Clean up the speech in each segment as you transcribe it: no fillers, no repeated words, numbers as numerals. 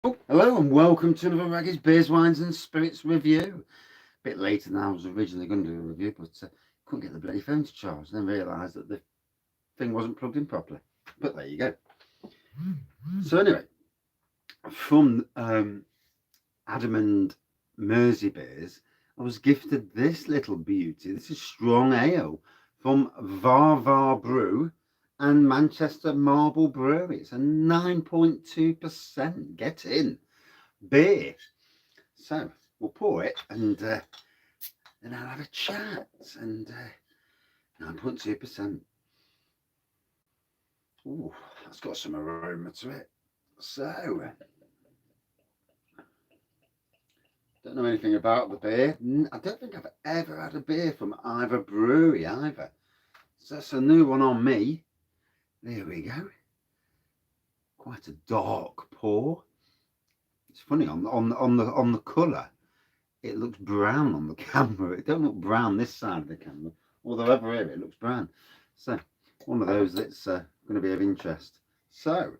Oh, hello and welcome to another Wraggys Beers, Wines and Spirits review. A bit later than I was originally going to do a review, but couldn't get the bloody phone to charge. Then realised that the thing wasn't plugged in properly. But there you go. So anyway, from Adam and MerseyBeers, I was gifted this little beauty. This is strong ale from Varvar Brew and Manchester Marble Brewery. It's a 9.2%. Get in. Beer. So we'll pour it and then I'll have a chat. And 9.2%. Ooh, that's got some aroma to it. So, don't know anything about the beer. I don't think I've ever had a beer from either brewery either. So that's a new one on me. There we go. Quite a dark pour. It's funny on the colour. It looks brown on the camera. It don't look brown this side of the camera. Although over here it looks brown. So one of those that's going to be of interest. So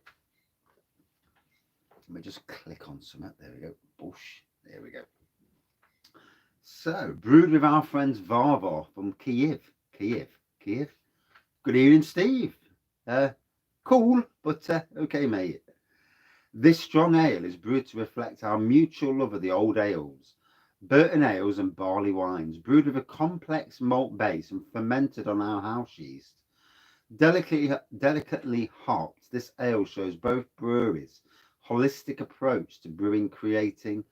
let me just click on some. There we go. Bush. There we go. So brewed with our friends Varvar from Kiev. Good evening, Steve. Cool, but okay, mate. This strong ale is brewed to reflect our mutual love of the old ales. Burton ales and barley wines, brewed with a complex malt base and fermented on our house yeast. Delicately hopped, this ale shows both breweries' holistic approach to brewing, creating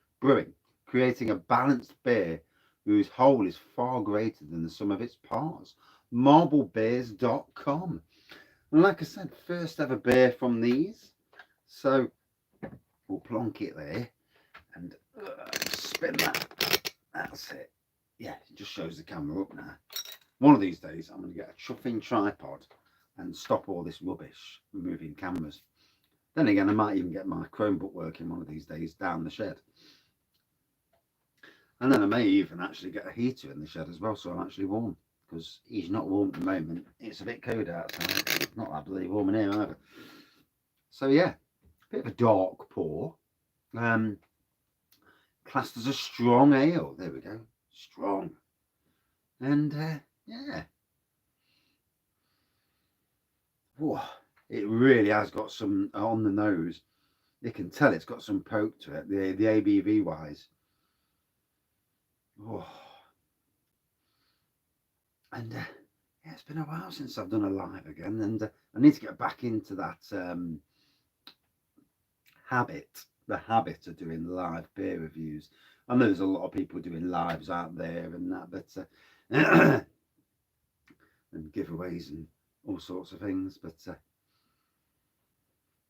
a balanced beer whose whole is far greater than the sum of its parts. Marblebeers.com. And like I said, first ever beer from these. So we'll plonk it there and spin that. That's it. Yeah, it just shows the camera up now. One of these days, I'm going to get a chuffing tripod and stop all this rubbish removing cameras. Then again, I might even get my Chromebook working one of these days down the shed. And then I may even actually get a heater in the shed as well, so I'm actually warm. Because he's not warm at the moment. It's a bit cold outside. It's not that bloody warm in here either. So yeah, bit of a dark pour. Classed as a strong ale. There we go. Strong. And yeah. Whoa, it really has got some on the nose. You can tell it's got some poke to it, the ABV wise. Oh. And yeah, it's been a while since I've done a live again, and I need to get back into that the habit of doing live beer reviews. I know there's a lot of people doing lives out there and that, but and giveaways and all sorts of things, but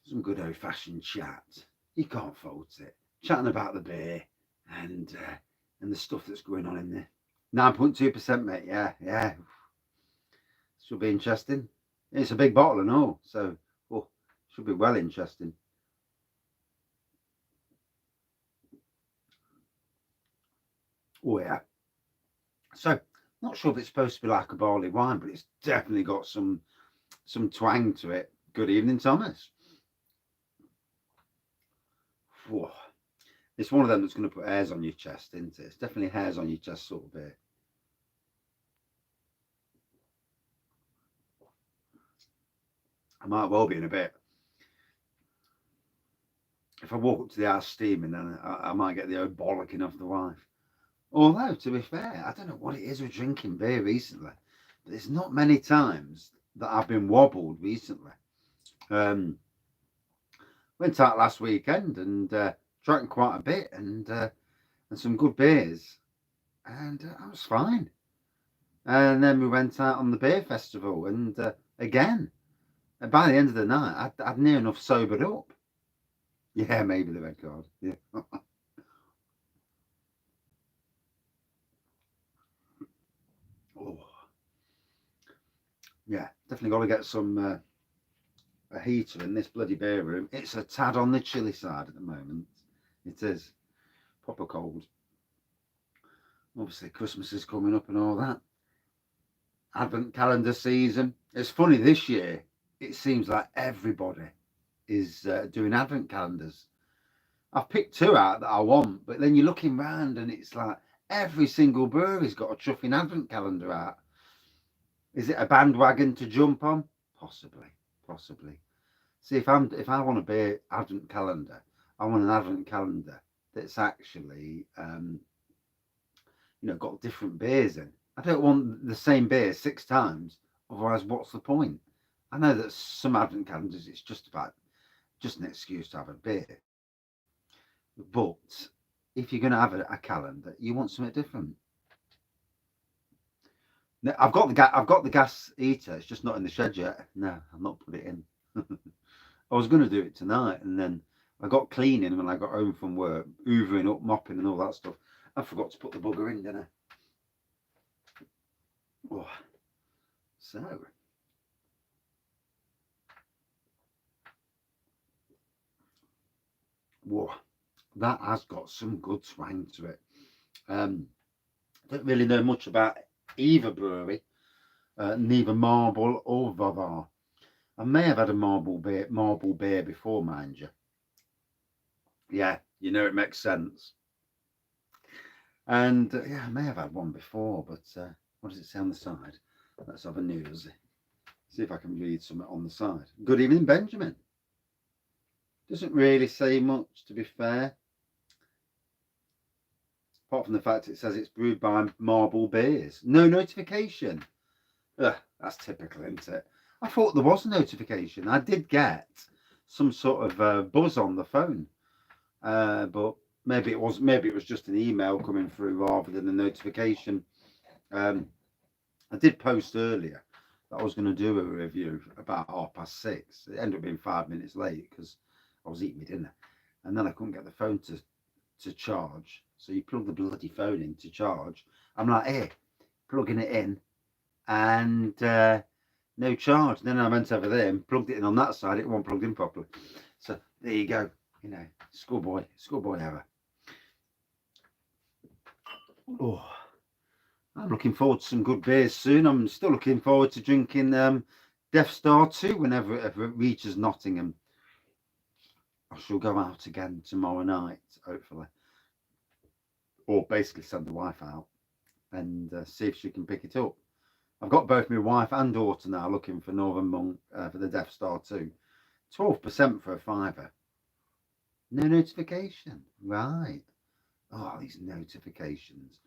some good old-fashioned chat. You can't fault it. Chatting about the beer and the stuff that's going on in there. 9.2%, mate. Yeah. Should be interesting. It's a big bottle and all, so should be well interesting. Oh yeah. So not sure if it's supposed to be like a barley wine, but it's definitely got some twang to it. Good evening, Thomas. Whoa. It's one of them that's going to put hairs on your chest, isn't it? It's definitely hairs on your chest sort of beer. I might well be in a bit. If I walk up to the house steaming, then I might get the old bollocking off the wife. Although, to be fair, I don't know what it is with drinking beer recently, but there's not many times that I've been wobbled recently. Went out last weekend and drank quite a bit and some good beers, and I was fine. And then we went out on the beer festival, and again, by the end of the night, I'd near enough sobered up. Yeah, maybe the red card. Yeah. Oh. Yeah, definitely got to get some a heater in this bloody beer room. It's a tad on the chilly side at the moment. It is proper cold. Obviously, Christmas is coming up and all that. Advent calendar season. It's funny this year. It seems like everybody is doing advent calendars. I've picked 2 out that I want, but then you're looking round and it's like every single brewery's got a chuffing advent calendar out. Is it a bandwagon to jump on? Possibly, possibly. See, if I want a beer advent calendar, I want an advent calendar that's actually got different beers in. I don't want the same beer 6 times. Otherwise, what's the point? I know that some advent calendars it's just an excuse to have a beer. But if you're going to have a calendar, you want something different. Now, I've got the gas heater. It's just not in the shed yet. No, I've not put it in. I was going to do it tonight, and then I got cleaning when I got home from work, hoovering up, mopping, and all that stuff. I forgot to put the bugger in, didn't I? Oh, so whoa, that has got some good twang to it. Don't really know much about either brewery, neither Marble or Varvar. I may have had a marble beer before, mind you. Yeah, it makes sense. And yeah, I may have had one before, but what does it say on the side? Let's have a news. See if I can read something on the side. Good evening, Benjamin. Doesn't really say much, to be fair. Apart from the fact it says it's brewed by Marble Beers. No notification. Ugh, that's typical, isn't it? I thought there was a notification. I did get some sort of buzz on the phone, but maybe it was just an email coming through rather than a notification. I did post earlier that I was going to do a review about 6:30. It ended up being 5 minutes late because I was eating my dinner, and then I couldn't get the phone to charge. So you plug the bloody phone in to charge. I'm like, here, plugging it in, and no charge. Then I went over there and plugged it in on that side. It wasn't plugged in properly. So there you go. Schoolboy error. Oh, I'm looking forward to some good beers soon. I'm still looking forward to drinking Death Star 2 whenever it reaches Nottingham. I shall go out again tomorrow night, hopefully. Or basically send the wife out and see if she can pick it up. I've got both my wife and daughter now looking for Northern Monk for the Death Star 2. 12% for a fiver. No notification. Right. Oh, these notifications.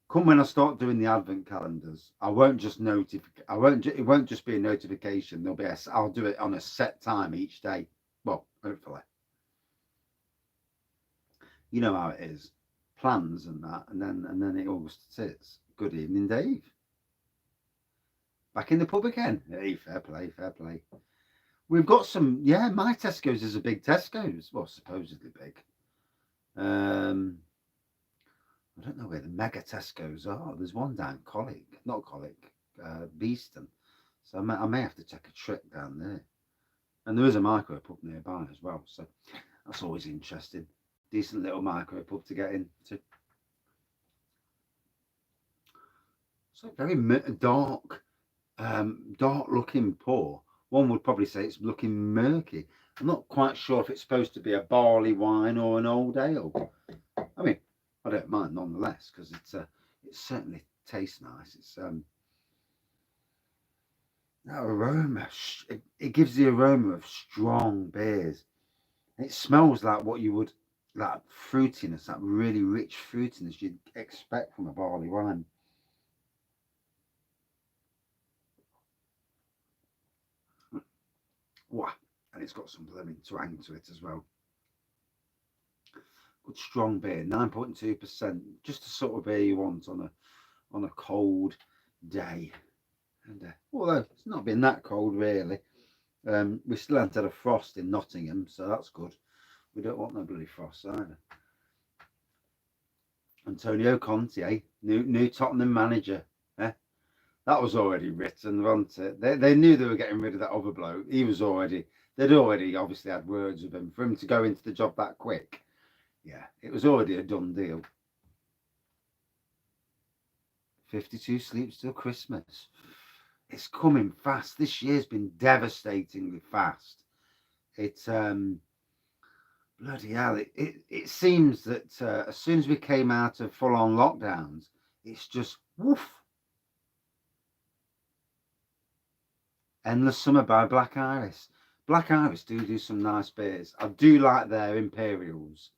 Come when I start doing the advent calendars, I won't just it won't just be a notification. I'll do it on a set time each day. Well, hopefully. You know how it is. Plans and that, and then it all sits. Good evening, Dave. Back in the pub again. Hey, fair play, fair play. We've got some, yeah, my Tesco's is a big Tesco's. Well, supposedly big. I don't know where the mega Tesco's are. There's one down Beeston. So I may have to take a trip down there. And there is a micro pub nearby as well. So that's always interesting. Decent little micro pub to get into. So very dark looking pour. One would probably say it's looking murky. I'm not quite sure if it's supposed to be a barley wine or an old ale. I mean, I don't mind nonetheless because it certainly tastes nice. It's that aroma. It gives the aroma of strong beers. It smells like what you would, that fruitiness, that really rich fruitiness you'd expect from a barley wine. Wow, and it's got some lemon twang to it as well. Good strong beer, 9.2%, just the sort of beer you want on a cold day. And although it's not been that cold really, we still haven't had a frost in Nottingham, so that's good. We don't want no bloody frost either. Antonio Conte, new Tottenham manager. That was already written, wasn't it? They knew they were getting rid of that other bloke. They'd already obviously had words with him. For him to go into the job that quick, yeah, it was already a done deal. 52 sleeps till Christmas. It's coming fast. This year's been devastatingly fast. It's bloody hell, it seems that as soon as we came out of full-on lockdowns, it's just woof. Endless Summer by Black Iris. Black Iris do some nice beers. I do like their Imperials.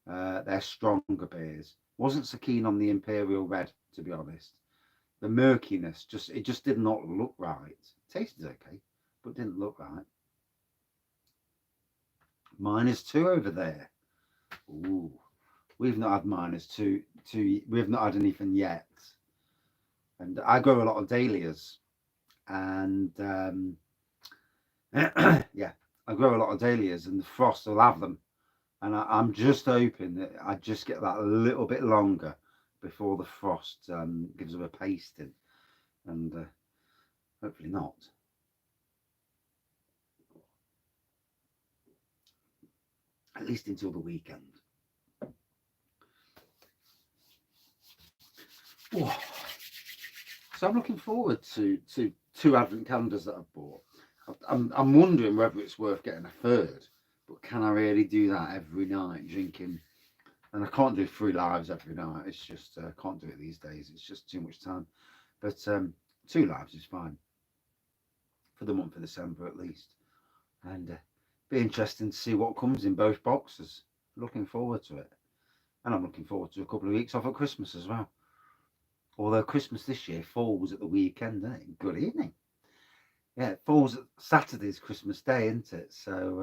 They're stronger beers. Wasn't so keen on the Imperial Red, to be honest. The murkiness, it just did not look right. Tasted okay, but didn't look right. -2 over there. Ooh, we've not had -2. We've not had anything yet. And I grow a lot of dahlias, and yeah, I grow a lot of dahlias, and the frost will have them. And I'm just hoping that I just get that a little bit longer before the frost gives them a pasting, and hopefully not. At least until the weekend. Oh. So I'm looking forward to 2 advent calendars that I've bought. I'm wondering whether it's worth getting a third, but can I really do that every night drinking? And I can't do 3 lives every night. It's just can't do it these days. It's just too much time. But 2 lives is fine for the month of December at least, and be interesting to see what comes in both boxes. Looking forward to it, and I'm looking forward to a couple of weeks off at Christmas as well. Although Christmas this year falls at the weekend, isn't it? Good evening. Yeah, it falls at Saturday's Christmas Day, isn't it? So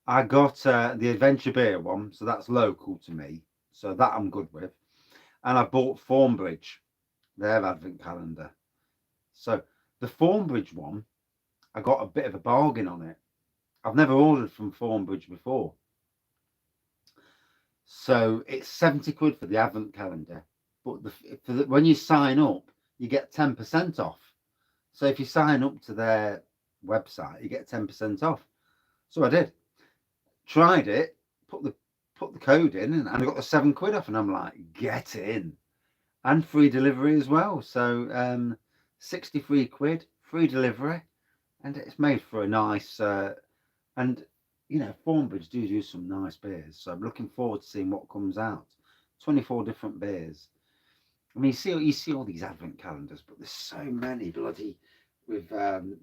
I got the Adventure Beer one, so that's local to me. So that I'm good with. And I bought Thornbridge, their advent calendar. So the Thornbridge one, I got a bit of a bargain on it. I've never ordered from Thornbridge before. So it's 70 quid for the advent calendar. But when you sign up, you get 10% off. So if you sign up to their website, you get 10% off. So I did. Tried it, put the code in, and I got the 7 quid off, and I'm like, get in. And free delivery as well. So 63 quid, free delivery, and it's made for a nice and you know, Thornbridge do some nice beers, so I'm looking forward to seeing what comes out. 24 different beers. I mean, you see all these advent calendars, but there's so many bloody with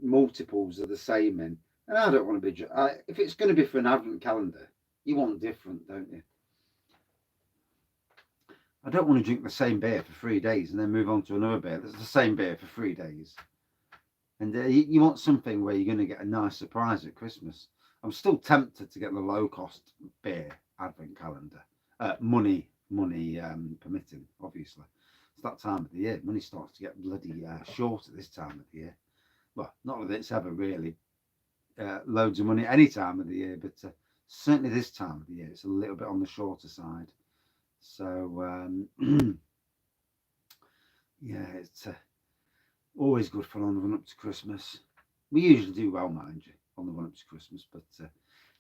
multiples of the same in, and I don't want to be. If it's going to be for an advent calendar, you want different, don't you? I don't want to drink the same beer for 3 days and then move on to another beer that's the same beer for 3 days. And you want something where you're going to get a nice surprise at Christmas. I'm still tempted to get the low cost beer advent calendar. Money permitting, obviously. It's that time of the year. Money starts to get bloody short at this time of the year. Well, not that it's ever really loads of money any time of the year, but certainly this time of the year, it's a little bit on the shorter side. So, yeah, it's always good fun on the run up to Christmas. We usually do well, mind you, on the run up to Christmas, but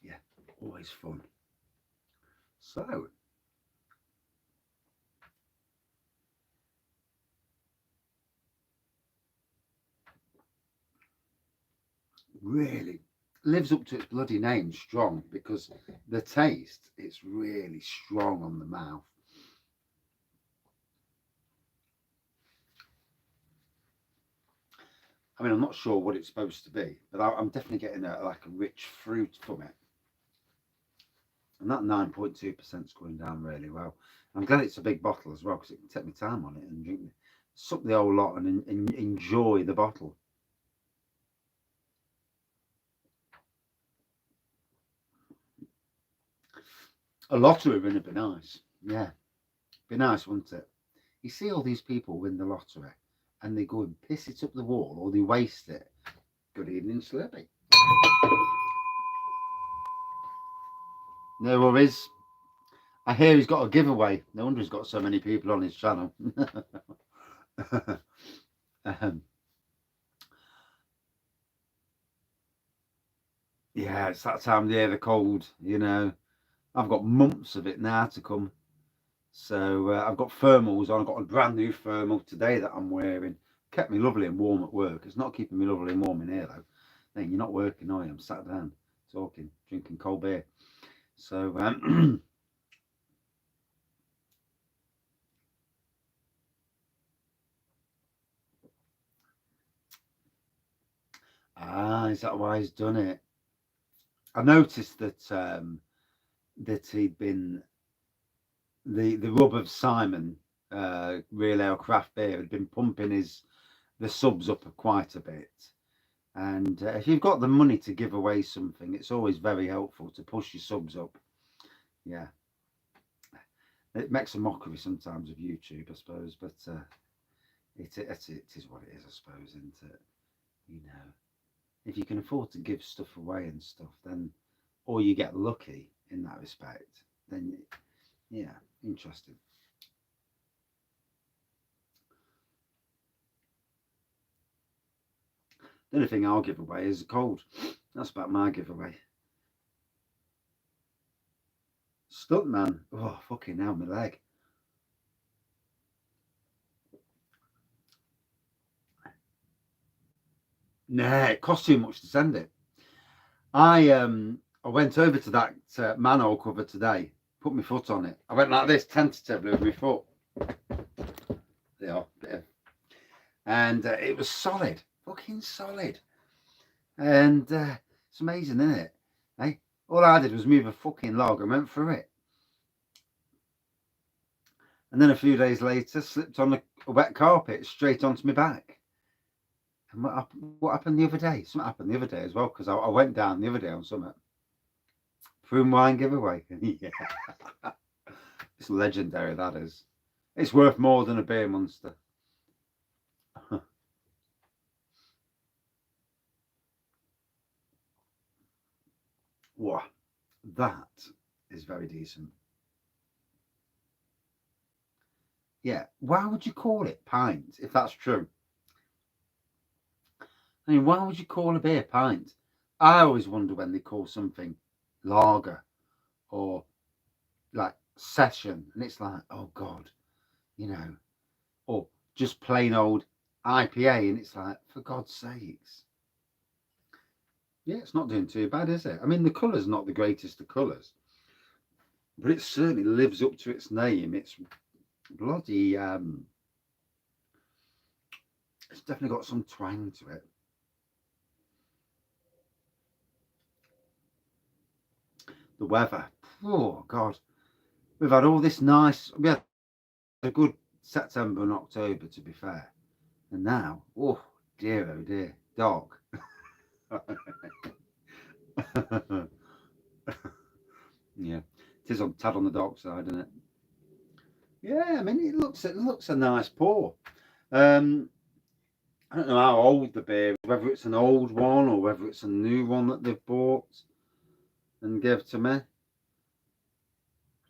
yeah, always fun. So, really lives up to its bloody name, strong, because the taste, it's really strong on the mouth. I mean, I'm not sure what it's supposed to be, but I'm definitely getting like a rich fruit from it. And that 9.2% is going down really well. I'm glad it's a big bottle as well, because it can take me time on it and drink, suck the whole lot and enjoy the bottle. A lottery win would be nice. Yeah, be nice, wouldn't it? You see all these people win the lottery and they go and piss it up the wall or they waste it. Good evening, Slurpee. No worries. I hear he's got a giveaway. No wonder he's got so many people on his channel. Yeah, it's that time of the year, the cold, you know. I've got months of it now to come. So I've got thermals on. I've got a brand new thermal today that I'm wearing. Kept me lovely and warm at work. It's not keeping me lovely and warm in here though. Then you're not working, are you? I'm sat down. talking, drinking cold beer. So is that why he's done it? I noticed that he'd been the rub of Simon Real Ale Craft Beer had been pumping the subs up quite a bit. And if you've got the money to give away something, it's always very helpful to push your subs up. Yeah, it makes a mockery sometimes of YouTube, I suppose, but it is what it is, I suppose, isn't it? You know, if you can afford to give stuff away and stuff, then, or you get lucky in that respect, then yeah, interesting. The only thing I'll give away is a cold. That's about my giveaway. Stuntman. Oh, fucking hell, my leg. Nah, it cost too much to send it. I went over to that manhole cover today, put my foot on it. I went like this tentatively with my foot. Yeah, and it was solid, fucking solid. And it's amazing, isn't it? Hey, all I did was move a fucking log and went through it. And then a few days later, slipped on a wet carpet straight onto my back. And what happened the other day? Something happened the other day as well, because I went down the other day on something. Prune wine giveaway. Yeah. It's legendary, that is. It's worth more than a beer monster. Wow, that is very decent. Yeah, why would you call it pint if that's true? I mean, why would you call a beer pint? I always wonder when they call something lager or like session, and it's like, oh God, you know, or just plain old IPA, and it's like, for God's sakes. Yeah, it's not doing too bad, is it? I mean, the colour's not the greatest of colours, but it certainly lives up to its name. It's bloody, it's definitely got some twang to it. The weather, oh God, we've had all this nice, we had a good September and October, to be fair. And now, oh dear, dark. Yeah, it is on tad on the dark side, isn't it? Yeah, I mean it looks a nice pour. Um, I don't know how old the beer, whether it's an old one or whether it's a new one that they've bought and gave to me. I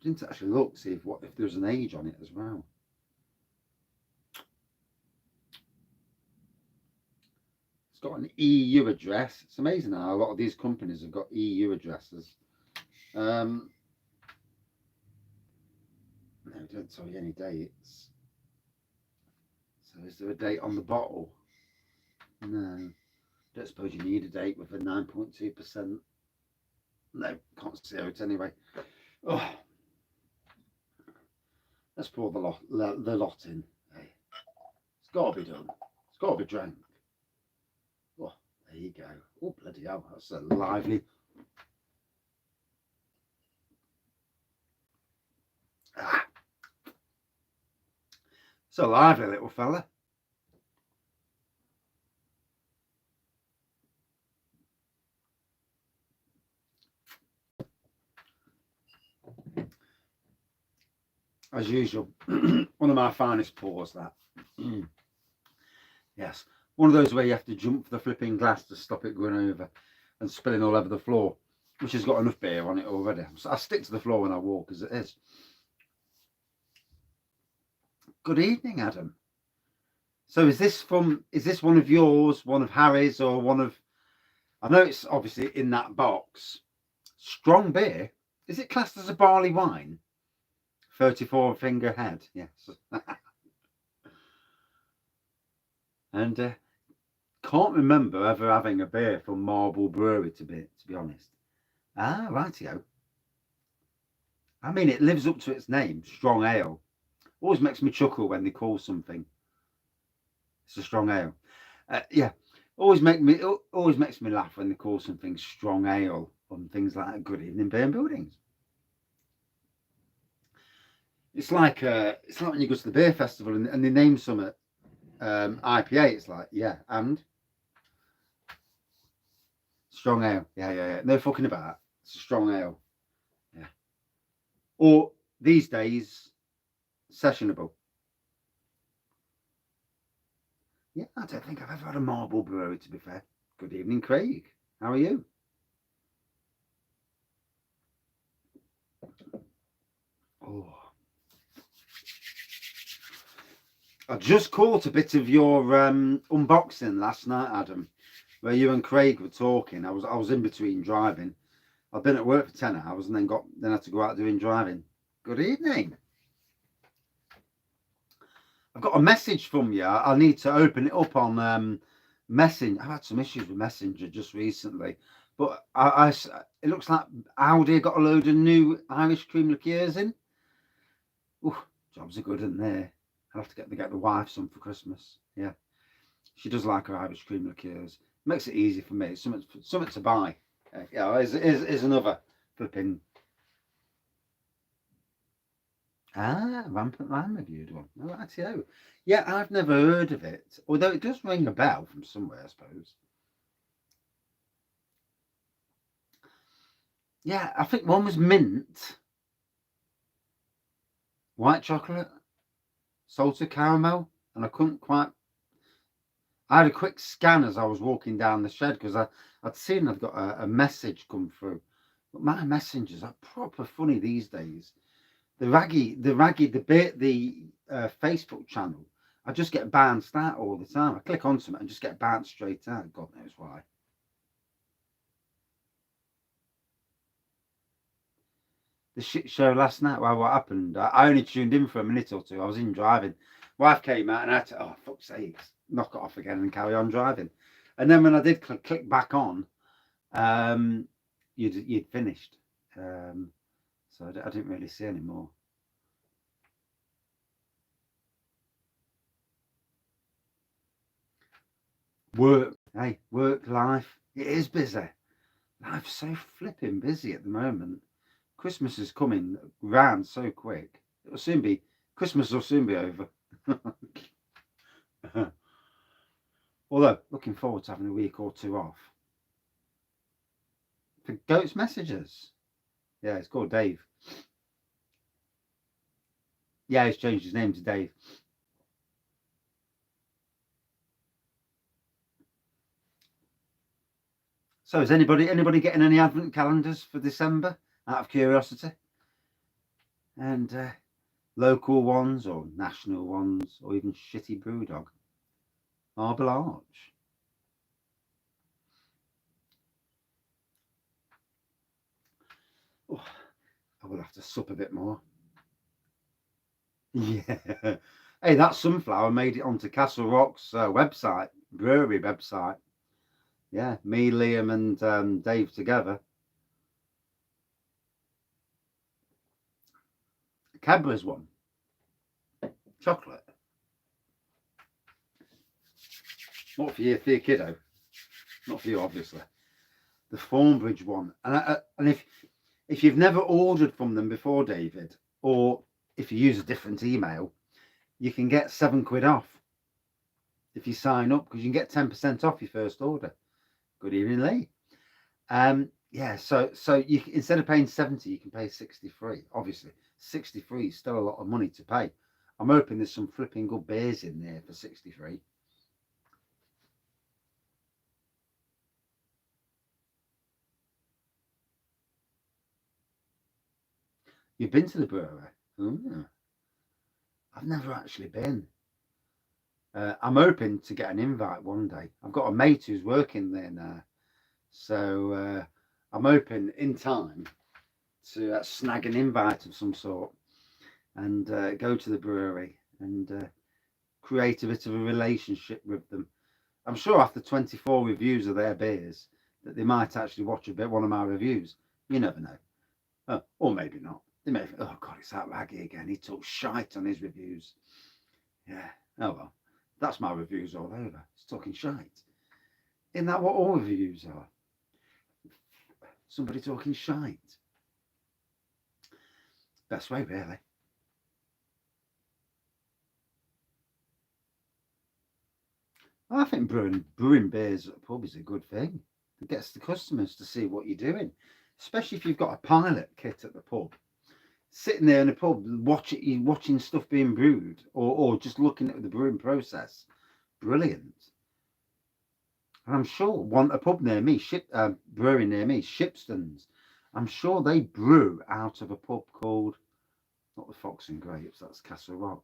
didn't actually look see if there's an age on it as well. It's got an EU address. It's amazing how a lot of these companies have got EU addresses. No, don't tell you any dates. So is there a date on the bottle? No. Don't suppose you need a date with a 9.2%. No, can't see it anyway. Oh, let's pour the lot in. Hey, it's got to be done. It's got to be drank. Oh, there you go. Oh, bloody hell, that's a lively. Ah, it's a lively little fella. As usual, one of my finest pours, that. Yes, one of those where you have to jump for the flipping glass to stop it going over and spilling all over the floor, which has got enough beer on it already. So I stick to the floor when I walk as it is. Good evening, Adam. So is this one of yours, one of Harry's, or one of? I know it's obviously in that box. Strong beer. Is it classed as a barley wine? 34 finger head. Yes. And can't remember ever having a beer from Marble Brewery to be honest. Ah, rightio. I mean, it lives up to its name, strong ale. Always makes me chuckle when they call something it's a strong ale. Yeah, always makes me laugh when they call something strong ale on things like Good Evening Burn Buildings. It's like when you go to the beer festival and they name some IPA. It's like, yeah, and strong ale. Yeah. No fucking about. It's a strong ale. Yeah. Or these days, sessionable. Yeah, I don't think I've ever had a marble brewery, to be fair. Good evening, Craig. How are you? Oh, I just caught a bit of your unboxing last night, Adam, where you and Craig were talking. I was in between driving. I've been at work for 10 hours and then had to go out doing driving. Good evening. I've got a message from you. I need to open it up on Messenger. I've had some issues with Messenger just recently, but it looks like Audi got a load of new Irish cream liqueurs in. Ooh, jobs are good, aren't they? I'll have to get the wife some for Christmas. Yeah, she does like her Irish cream liqueurs. Makes it easy for me. It's something to buy. Yeah, is another flipping. Rampant Lamb reviewed one. Oh, rightio. Yeah, I've never heard of it. Although it does ring a bell from somewhere, I suppose. Yeah, I think one was mint, white chocolate, salted caramel, and I couldn't quite. I had a quick scan as I was walking down the shed because I'd seen I'd got a message come through. But my messengers are proper funny these days. The Facebook channel, I just get bounced out all the time. I click onto it and just get bounced straight out. God knows why. The shit show last night. Well, what happened? I only tuned in for a minute or two. I was in driving. Wife came out and I had to, oh, fuck's sakes, knock it off again and carry on driving. And then when I did click back on, um, you'd finished. So I didn't really see any more. Work life. It is busy. Life's so flipping busy at the moment. Christmas is coming round so quick. Christmas will soon be over. Although looking forward to having a week or two off. For Goat's Messages. Yeah, it's called Dave. Yeah, he's changed his name to Dave. So is anybody getting any advent calendars for December? Out of curiosity, and local ones or national ones or even shitty Brewdog, Marble Arch. Oh, I will have to sup a bit more. Yeah. Hey, that sunflower made it onto Castle Rock's website, brewery website. Yeah, me, Liam, and Dave together. Cadbury's one, chocolate. Not for your kiddo. Not for you, obviously. The Thornbridge one, and if you've never ordered from them before, David, or if you use a different email, you can get £7 off if you sign up because you can get 10% off your first order. Good evening, Lee. Yeah, so you instead of paying 70, you can pay 63. Obviously, 63 is still a lot of money to pay. I'm hoping there's some flipping good beers in there for 63. You've been to the brewery? Ooh, I've never actually been. I'm hoping to get an invite one day. I've got a mate who's working there now, so I'm hoping in time to snag an invite of some sort and go to the brewery and create a bit of a relationship with them. I'm sure after 24 reviews of their beers that they might actually watch one of my reviews. You never know. Or maybe not. They may think, oh God, it's that Wraggy again. He talks shite on his reviews. Yeah. Oh well. That's my reviews all over. He's talking shite. Isn't that what all reviews are? Somebody talking shite. Best way, really. I think brewing beers at a pub is a good thing. It gets the customers to see what you're doing, especially if you've got a pilot kit at the pub. Sitting there in a pub, watching stuff being brewed, or just looking at the brewing process. Brilliant. And I'm sure a pub near me, brewery near me, Shipston's. I'm sure they brew out of a pub called, not the Fox and Grapes, that's Castle Rock.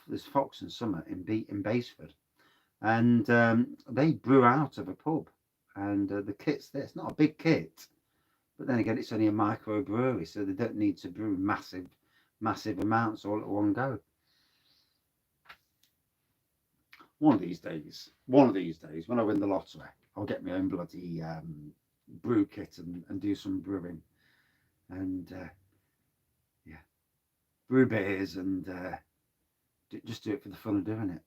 There's Fox and Summit in Baseford, and they brew out of a pub. And the kit's there. It's not a big kit, but then again, it's only a micro brewery, so they don't need to brew massive amounts all at one go. One of these days, when I win the lottery, I'll get my own bloody brew kit and do some brewing, and yeah, brew beers and just do it for the fun of doing it.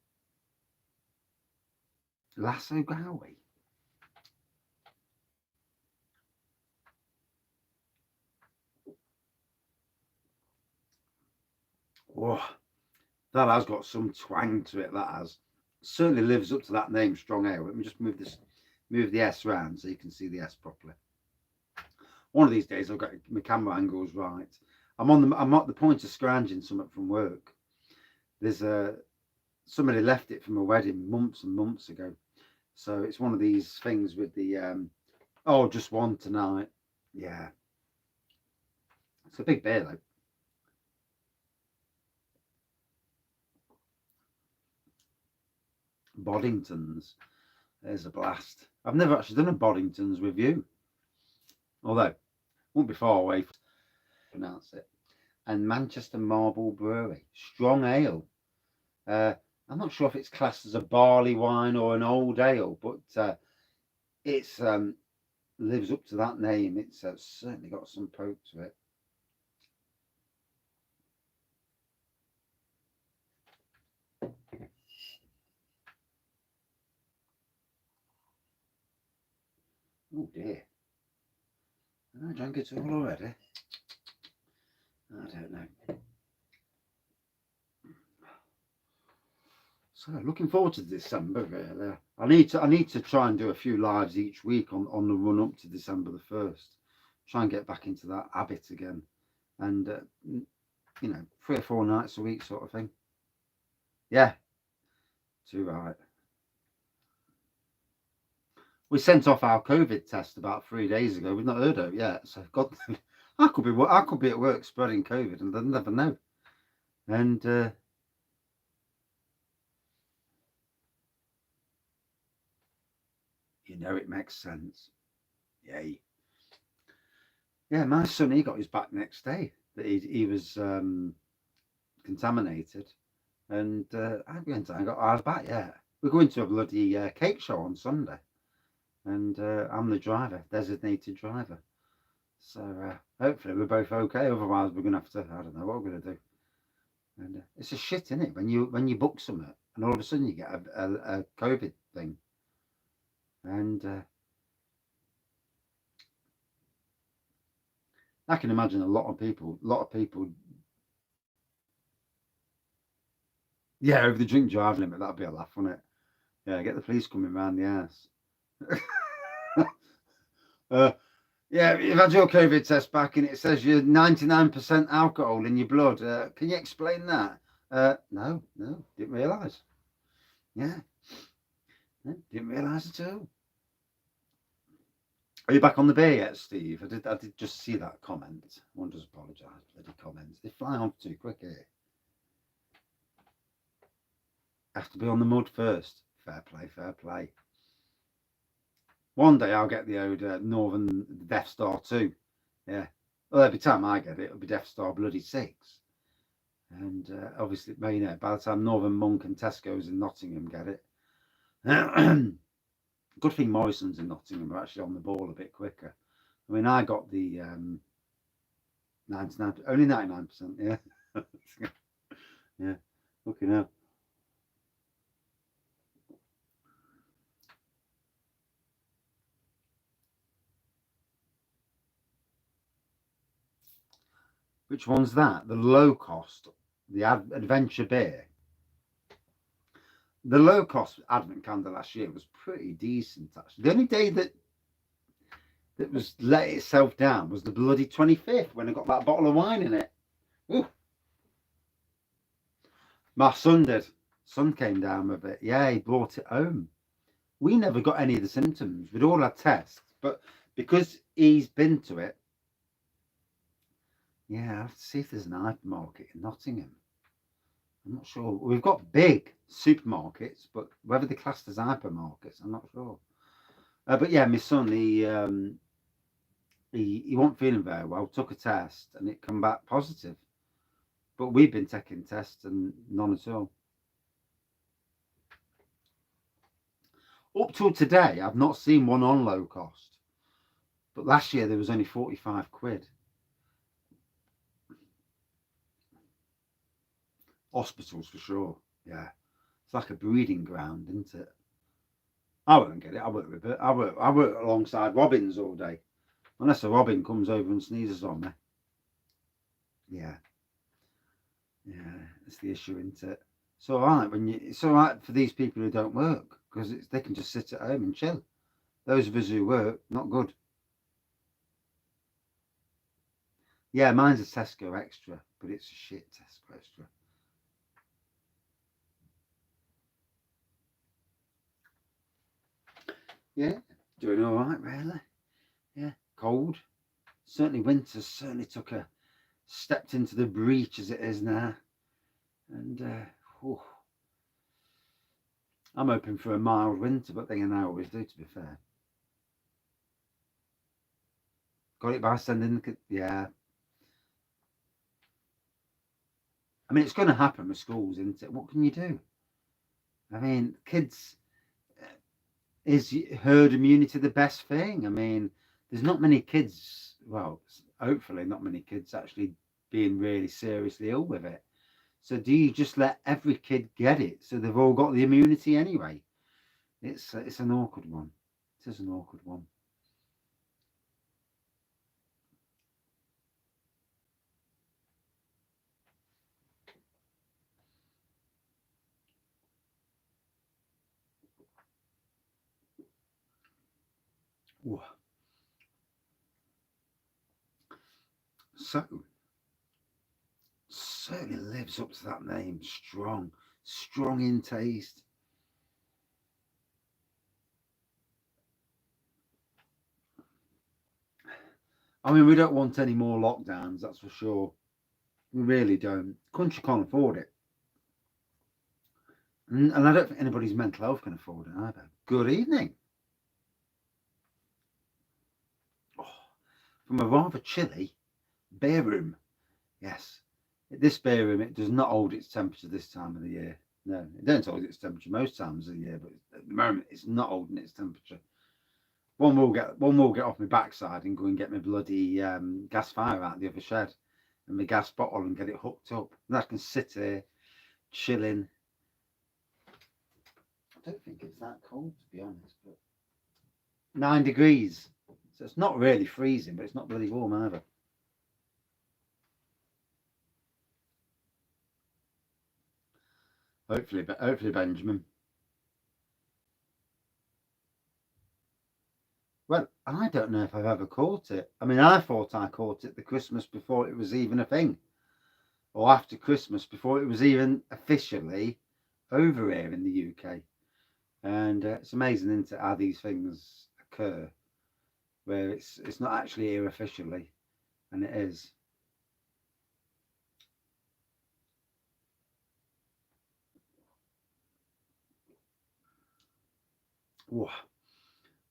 Lasso Gowie. Oh, that has got some twang to it. That has certainly lives up to that name, Strong Ale. Let me just move the S round so you can see the S properly. One of these days, I've got my camera angles right. I'm at the point of scrounging something from work. There's somebody left it from a wedding months and months ago, so it's one of these things with the just one tonight. Yeah, it's a big beer though. Boddingtons. There's a blast. I've never actually done a Boddingtons review, although won't be far away from pronounce it. And Manchester Marble Brewery, Strong Ale. I'm not sure if it's classed as a barley wine or an old ale, but it's lives up to that name. It's certainly got some poke to it. Oh dear. I drank it all already. I don't know. So looking forward to December really. I need to try and do a few lives each week on the run up to December the 1st. Try and get back into that habit again. And 3 or 4 nights a week sort of thing. Yeah. Too right. We sent off our COVID test about 3 days ago. We've not heard of it yet. So God, I could be at work spreading COVID and they'll never know. And it makes sense. Yay. Yeah, my son, he got his back next day that he was contaminated, and I went and got ours back. Yeah, we're going to a bloody cake show on Sunday, and I'm the driver, designated driver. So hopefully we're both okay. Otherwise, we're gonna have to. I don't know what we're gonna do. And it's a shit, isn't it? When you book something and all of a sudden you get a COVID thing, and I can imagine a lot of people. Yeah, over the drink drive limit, that'd be a laugh, wouldn't it? Yeah, get the police coming round the house. Yeah, you've had your COVID test back and it says you're 99% alcohol in your blood. Can you explain that? No, didn't realise. Yeah, no, didn't realise at all. Are you back on the beer yet, Steve? I did just see that comment. One does apologise. Bloody comments. They fly off too quick here. Have to be on the mud first. Fair play. One day I'll get the old Northern Death Star 2. Yeah. Well, every time I get it, it'll be Death Star bloody 6. And obviously, by the time Northern Monk and Tesco's in Nottingham get it. Good thing Morrison's in Nottingham are actually on the ball a bit quicker. I mean, I got the 99, only 99%. Yeah, yeah. Looking up. Which one's that? The low cost, the adventure beer. The low cost Advent calendar last year was pretty decent. Actually, the only day that was let itself down was the bloody 25th when I got that bottle of wine in it. Ooh. My son did. Son came down with it. Yeah, he brought it home. We never got any of the symptoms. We'd all had tests, but because he's been to it, yeah, I have to see if there's an hypermarket in Nottingham. I'm not sure. We've got big supermarkets, but whether they're classed as hypermarkets, I'm not sure. But yeah, my son, he wasn't feeling very well. Took a test, and it come back positive. But we've been taking tests, and none at all. Up till today, I've not seen one on low cost. But last year there was only 45 quid. Hospitals for sure. Yeah, it's like a breeding ground, isn't it? I won't get it. I work with it. I work alongside robins all day, unless a robin comes over and sneezes on me. Yeah, yeah, it's the issue, isn't it? It's all right when you. It's all right for these people who don't work because they can just sit at home and chill. Those of us who work, not good. Yeah, mine's a Tesco Extra, but it's a shit Tesco Extra. Yeah, doing all right, really. Yeah, cold. Certainly, winter certainly stepped into the breach as it is now, and I'm hoping for a mild winter, but then I always do. To be fair, got it by sending. Yeah, I mean it's going to happen with schools, isn't it? What can you do? I mean, kids is herd immunity the best thing? I mean, there's not many kids. Well, hopefully, not many kids actually being really seriously ill with it. So do you just let every kid get it so they've all got the immunity anyway? It's an awkward one. It is an awkward one. Ooh. So certainly lives up to that name. Strong, strong in taste. I mean, we don't want any more lockdowns, that's for sure. We really don't. Country can't afford it. And I don't think anybody's mental health can afford it either. Good evening. Oh, from a rather chilly beer room. Yes. This beer room, it does not hold its temperature this time of the year. No, it don't hold its temperature most times of the year, but at the moment it's not holding its temperature. One will get off my backside and go and get my bloody gas fire out of the other shed and my gas bottle and get it hooked up. And I can sit here chilling. I don't think it's that cold to be honest, but 9 degrees. So it's not really freezing, but it's not really warm either. Hopefully, Benjamin. Well, I don't know if I've ever caught it. I mean, I thought I caught it the Christmas before it was even a thing, or after Christmas before it was even officially over here in the UK. And it's amazing, isn't it, how these things occur, where it's not actually here officially, and it is. Whoa,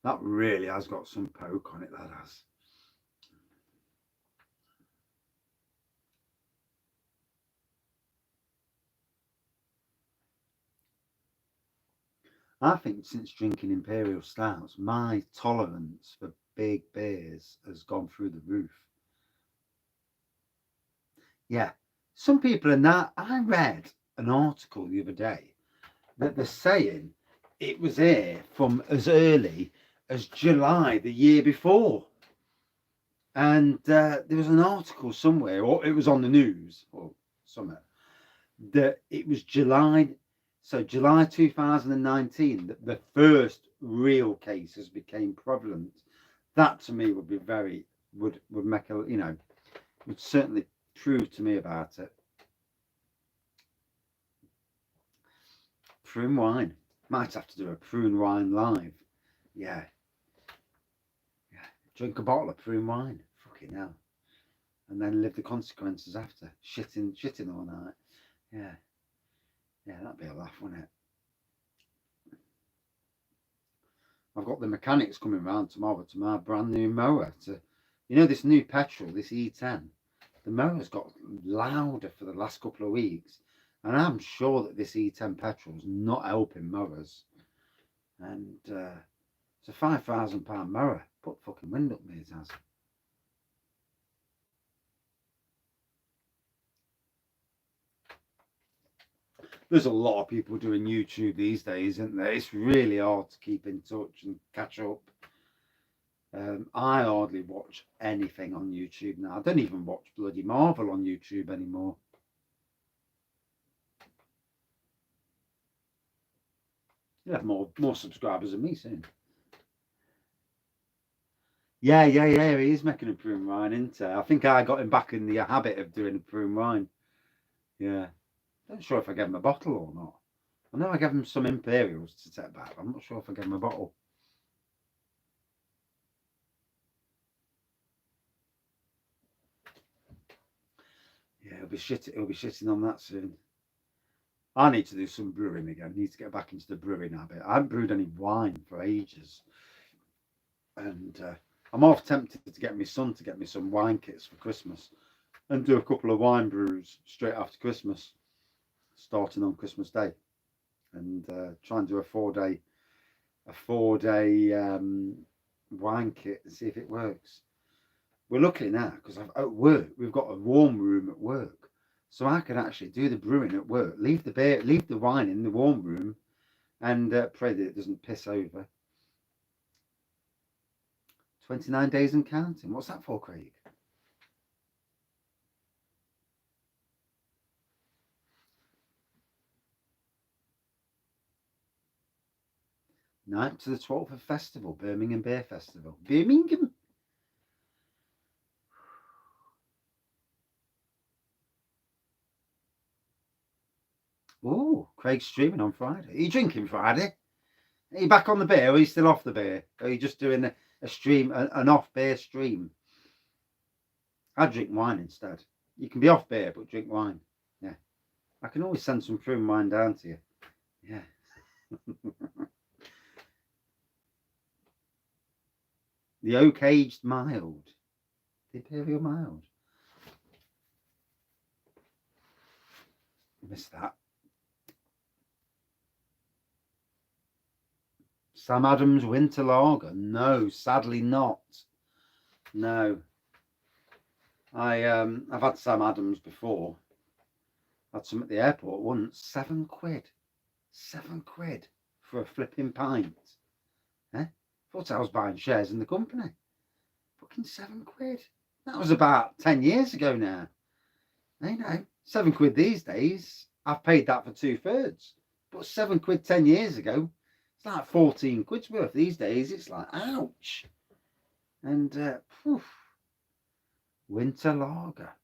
that really has got some poke on it. That has. I think since drinking imperial stouts, my tolerance for big beers has gone through the roof. Yeah. Some people are now, I read an article the other day that they're saying it was here from as early as July the year before. And there was an article somewhere, or it was on the news or somewhere, that it was July 2019 that the first real cases became prevalent. That to me would be would make a, would certainly prove to me about it. Prune wine. Might have to do a prune wine live. Yeah. Drink a bottle of prune wine. Fucking hell. And then live the consequences after. Shitting all night. Yeah. Yeah, that'd be a laugh, wouldn't it? I've got the mechanics coming round tomorrow to my brand new mower. This new petrol, this E10. The mower's got louder for the last couple of weeks. And I'm sure that this E10 petrol is not helping mowers. And it's a £5,000 mower. Put fucking wind up me, it has. There's a lot of people doing YouTube these days, isn't there? It's really hard to keep in touch and catch up. I hardly watch anything on YouTube now. I don't even watch bloody Marvel on YouTube anymore. You'll have more subscribers than me soon. Yeah, he is making a prune wine, isn't he? I think I got him back in the habit of doing a prune wine. Yeah. Not sure if I gave him a bottle or not. I know I gave him some Imperials to take back. I'm not sure if I gave him a bottle. Yeah, he'll be shitting on that soon. I need to do some brewing again. I need to get back into the brewing habit. I haven't brewed any wine for ages. And I'm half tempted to get my son to get me some wine kits for Christmas and do a couple of wine brews straight after Christmas, starting on Christmas Day, and try and do a four-day wine kit and see if it works. We're lucky now because at work we've got a warm room at work, so I can actually do the brewing at work, leave the wine in the warm room, and pray that it doesn't piss over. 29 days and counting. What's that for, Craig? Ninth to the 12th of Festival, Birmingham Beer Festival. Birmingham. Oh, Craig's streaming on Friday. Are you drinking Friday? Are you back on the beer, or are you still off the beer? Or are you just doing a stream, an off beer stream? I'd drink wine instead. You can be off beer, but drink wine. Yeah. I can always send some prune wine down to you. Yeah. The oak aged mild. The Imperial mild. Missed that. Sam Adams Winter Lager. No, sadly not. No. I've had Sam Adams before. Had some at the airport once. £7. £7 for a flipping pint. Thought I was buying shares in the company. Fucking £7. That was about 10 years ago now. £7 these days. I've paid that for 2/3. But £7 10 years ago, it's like 14 quid's worth these days. It's like, ouch. And winter lager,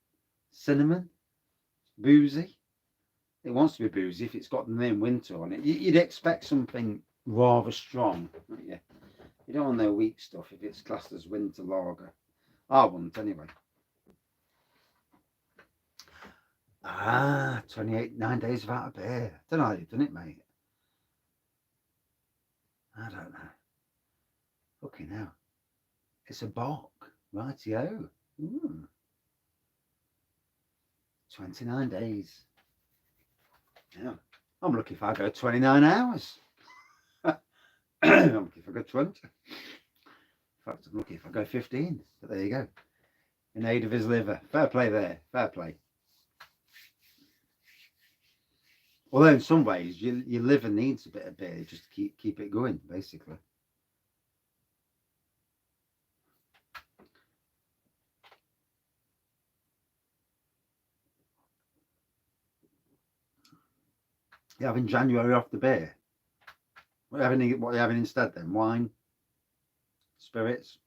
cinnamon, boozy. It wants to be boozy if it's got the name winter on it. You'd expect something rather strong, wouldn't you? You don't want no weak stuff if it's classed as winter lager. I wouldn't anyway. 9 days without a beer. Don't know how you've done it, mate. I don't know. Okay, now. It's a bock. Rightio. 29 days. Yeah. I'm lucky if I go 29 hours. I'm lucky if I go 20. In fact, I'm lucky if I go 15. But there you go. In aid of his liver. Fair play there. Fair play. Although in some ways, your liver needs a bit of beer just to keep it going, basically. You're having January off the beer. What are you having instead then? Wine? Spirits?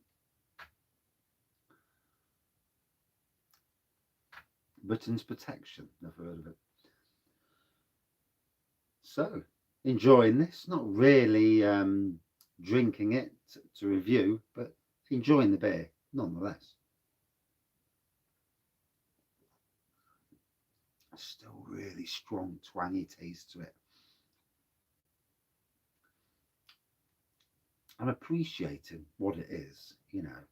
Britain's Protection. Never heard of it. So, enjoying this. Not really drinking it to review, but enjoying the beer nonetheless. Still really strong, twangy taste to it. I'm appreciating what it is, you know.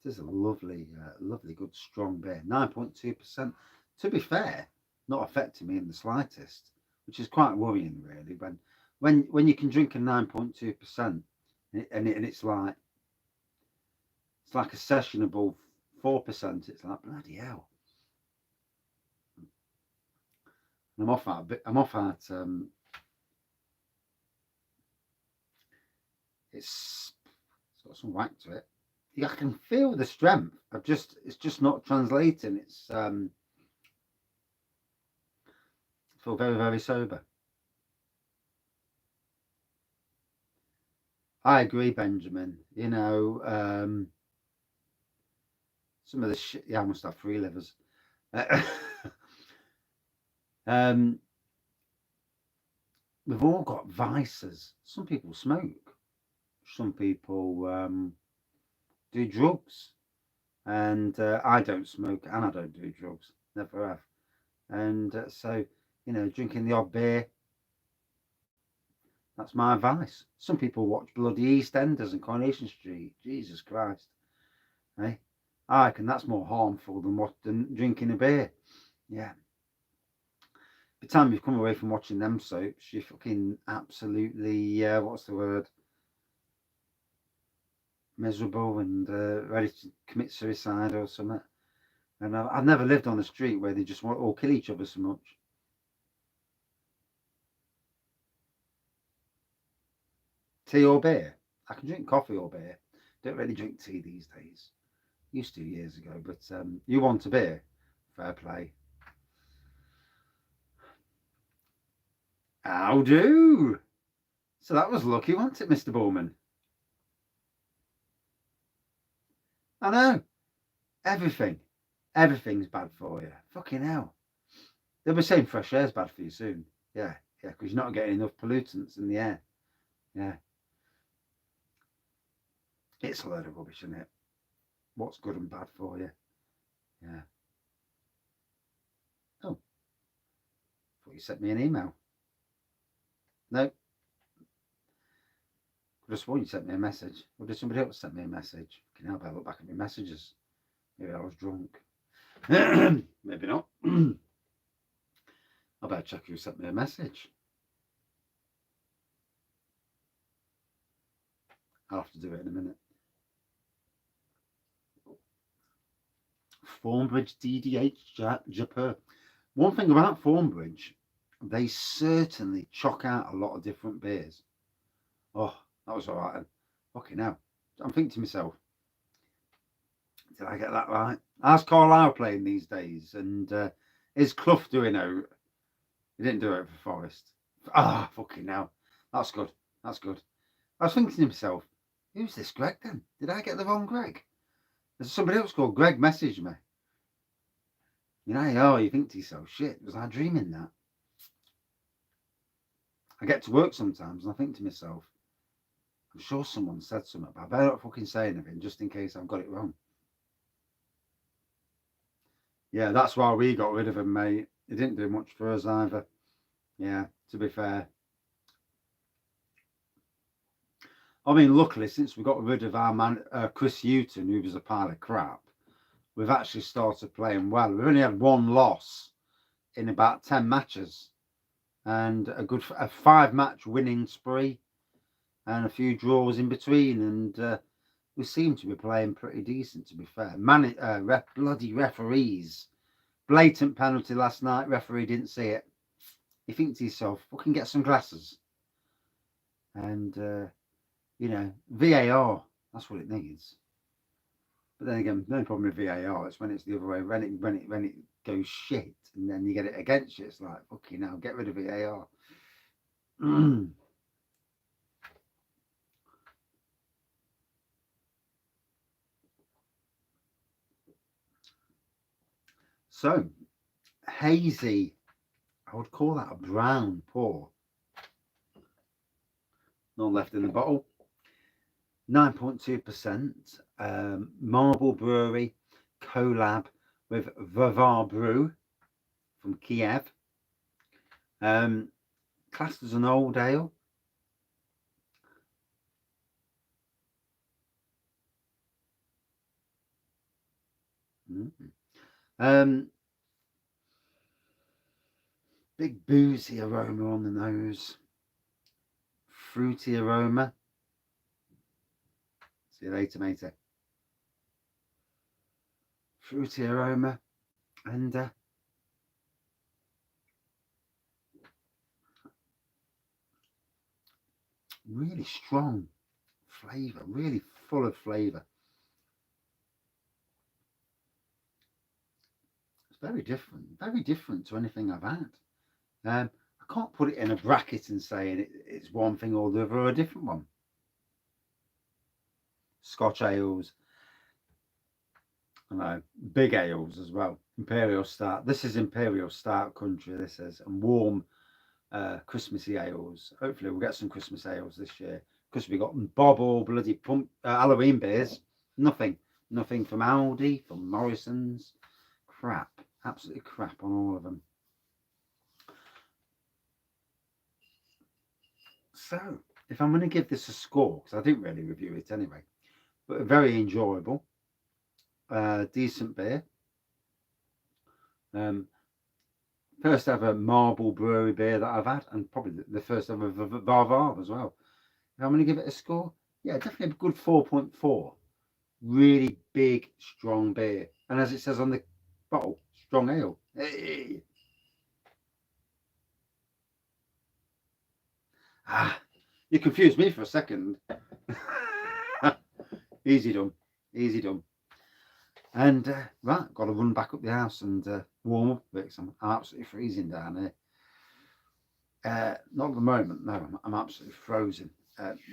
It is a lovely, lovely, good, strong beer. 9.2%. To be fair, not affecting me in the slightest, which is quite worrying, really. When you can drink a 9.2%, and it's like a sessionable 4%. It's like bloody hell. And I'm off at it's got some whack to it. I can feel the strength. It's just not translating. It's feel very, very sober. I agree, Benjamin. You know, some of the shit. Yeah, I must have 3 livers. We've all got vices. Some people smoke. Some people do drugs. And I don't smoke and I don't do drugs. Never have. And so, you know, drinking the odd beer, that's my advice. Some people watch bloody EastEnders and Coronation Street. Jesus Christ. Eh? I reckon that's more harmful than drinking a beer. Yeah. By the time you've come away from watching them soaps, you're fucking absolutely, what's the word? Miserable and ready to commit suicide or something. And I've never lived on a street where they just want to all kill each other so much. Tea or beer? I can drink coffee or beer. Don't really drink tea these days. Used to years ago, but you want a beer? Fair play. How do? So that was lucky, wasn't it, Mr. Bowman? I know. Everything's bad for you. Fucking hell. They'll be saying fresh air's bad for you soon. Yeah, because you're not getting enough pollutants in the air. Yeah. It's a load of rubbish, isn't it? What's good and bad for you? Yeah. Oh. Thought you sent me an email. No. Could have sworn you sent me a message. Or did somebody else send me a message? Can I better look back at my messages? Maybe I was drunk. Maybe not. I better check who sent me a message. I'll have to do it in a minute. Thornbridge DDH Japan. One thing about Thornbridge, they certainly chock out a lot of different beers. Oh, that was all right. Fucking hell. I'm thinking to myself, did I get that right? How's Carlisle playing these days? And is Clough doing out? He didn't do it for Forest. Ah, fucking hell. That's good. That's good. I was thinking to myself, who's this Greg then? Did I get the wrong Greg? There's somebody else called Greg messaged me. You know, oh, you think to yourself, shit, was I dreaming that? I get to work sometimes and I think to myself, I'm sure someone said something, but I better not fucking say anything just in case I've got it wrong. Yeah, that's why we got rid of him, mate. He didn't do much for us either. Yeah, to be fair. I mean, luckily, since we got rid of our man, Chris Houghton, who was a pile of crap, we've actually started playing well. We've only had 1 loss in about 10 matches and a 5-match winning spree and a few draws in between. And we seem to be playing pretty decent, to be fair. Bloody referees. Blatant penalty last night. Referee didn't see it. You think to yourself, fucking get some glasses. And, VAR, that's what it needs. But then again, no problem with VAR. It's when it's the other way. When it goes shit, and then you get it against you. It's like, fucking hell, get rid of VAR. So, hazy, I would call that a brown pour. None left in the bottle. 9.2%. Marble Brewery collab with Varvar Brew from Kiev. Classed as an old ale. Big boozy aroma on the nose. Fruity aroma. See you later, matey. Fruity aroma. And really strong flavour. Really full of flavour. It's very different to anything I've had. I can't put it in a bracket and say it's one thing or the other or a different one. Scotch ales, I know, big ales as well. Imperial Stout. This is Imperial Stout country, this is. And warm Christmassy ales. Hopefully we'll get some Christmas ales this year. Because we got bobble, bloody Halloween beers. Nothing from Aldi, from Morrison's. Crap. Absolutely crap on all of them. So, if I'm going to give this a score, because I didn't really review it anyway, but very enjoyable, decent beer. First ever Marble Brewery beer that I've had, and probably the first ever Varvar as well. If I'm going to give it a score, yeah, definitely a good 4.4. Really big, strong beer. And as it says on the bottle, strong ale. Hey. You confused me for a second. Easy done. And right, got to run back up the house and warm up a bit. I'm absolutely freezing down here. Not at the moment, no. I'm absolutely frozen.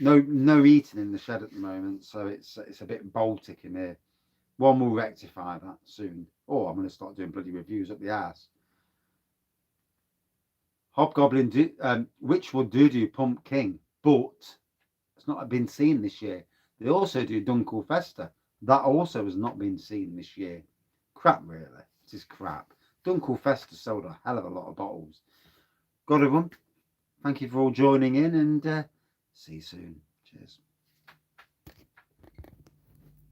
No eating in the shed at the moment, so it's a bit Baltic in here. One will rectify that soon. Or I'm going to start doing bloody reviews up the ass. Hobgoblin, Witchwood do Pump King, but it's not been seen this year. They also do Dunkel Festa. That also has not been seen this year. Crap, really. It is crap. Dunkel Festa sold a hell of a lot of bottles. Got to run. Thank you for all joining in, and see you soon. Cheers.